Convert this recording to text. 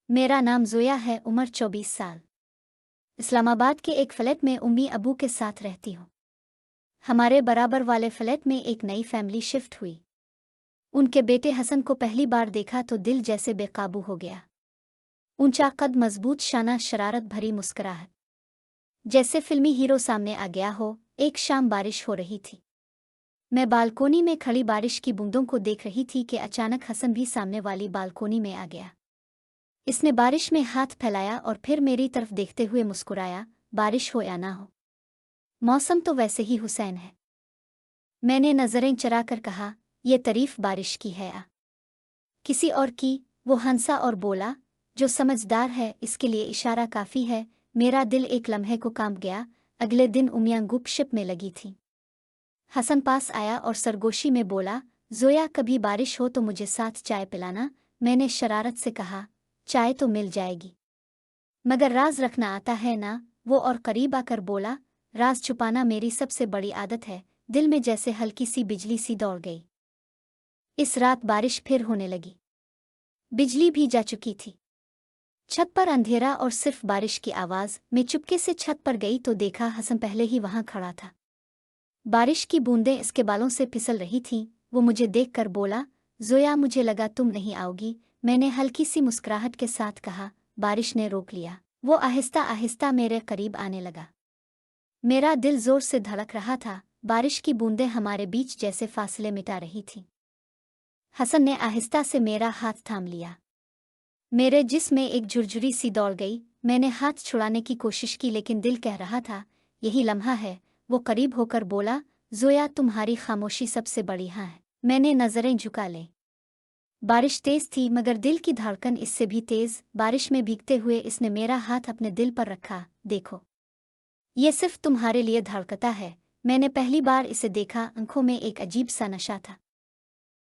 मेरा नाम ज़ोया है, उम्र 24 साल। इस्लामाबाद के एक फ्लैट में उम्मी अबू के साथ रहती हूँ। हमारे बराबर वाले फ्लैट में एक नई फैमिली शिफ्ट हुई। उनके बेटे हसन को पहली बार देखा तो दिल जैसे बेकाबू हो गया। ऊंचा कद, मजबूत शाना, शरारत भरी मुस्कुराहट, जैसे फिल्मी हीरो सामने आ गया हो। एक शाम बारिश हो रही थी। मैं बालकोनी में खड़ी बारिश की बूंदों को देख रही थी कि अचानक हसन भी सामने वाली बालकोनी में आ गया। इसने बारिश में हाथ फैलाया और फिर मेरी तरफ देखते हुए मुस्कुराया। बारिश हो या ना हो, मौसम तो वैसे ही हुसैन है। मैंने नजरें चराकर कहा, यह तारीफ बारिश की है या किसी और की? वो हंसा और बोला, जो समझदार है इसके लिए इशारा काफ़ी है। मेरा दिल एक लम्हे को कांप गया। अगले दिन उमियां गुपशप में लगी थी। हसन पास आया और सरगोशी में बोला, ज़ोया, कभी बारिश हो तो मुझे साथ चाय पिलाना। मैंने शरारत से कहा, चाय तो मिल जाएगी, मगर राज रखना आता है ना? वो और करीब आकर बोला, राज छुपाना मेरी सबसे बड़ी आदत है। दिल में जैसे हल्की सी बिजली सी दौड़ गई। इस रात बारिश फिर होने लगी। बिजली भी जा चुकी थी। छत पर अंधेरा और सिर्फ बारिश की आवाज़। मैं चुपके से छत पर गई तो देखा हसन पहले ही वहां खड़ा था। बारिश की बूंदें इसके बालों से फिसल रही थीं। वो मुझे देखकर बोला, ज़ोया, मुझे लगा तुम नहीं आओगी। मैंने हल्की सी मुस्कुराहट के साथ कहा। बारिश ने रोक लिया। वो आहिस्ता आहिस्ता मेरे करीब आने लगा। मेरा दिल जोर से धड़क रहा था। बारिश की बूंदें हमारे बीच जैसे फासले मिटा रही थीं। हसन ने आहिस्ता से मेरा हाथ थाम लिया। मेरे जिस्म में एक झुरझुरी सी दौड़ गई। मैंने हाथ छुड़ाने की कोशिश की, लेकिन दिल कह रहा था, यही लम्हा है। वो करीब होकर बोला, ज़ोया, तुम्हारी खामोशी सबसे बड़ी हाँ है। मैंने नज़रें झुका ली। बारिश तेज थी, मगर दिल की धड़कन इससे भी तेज। बारिश में भीगते हुए इसने मेरा हाथ अपने दिल पर रखा। देखो, ये सिर्फ तुम्हारे लिए धड़कता है। मैंने पहली बार इसे देखा, आंखों में एक अजीब सा नशा था।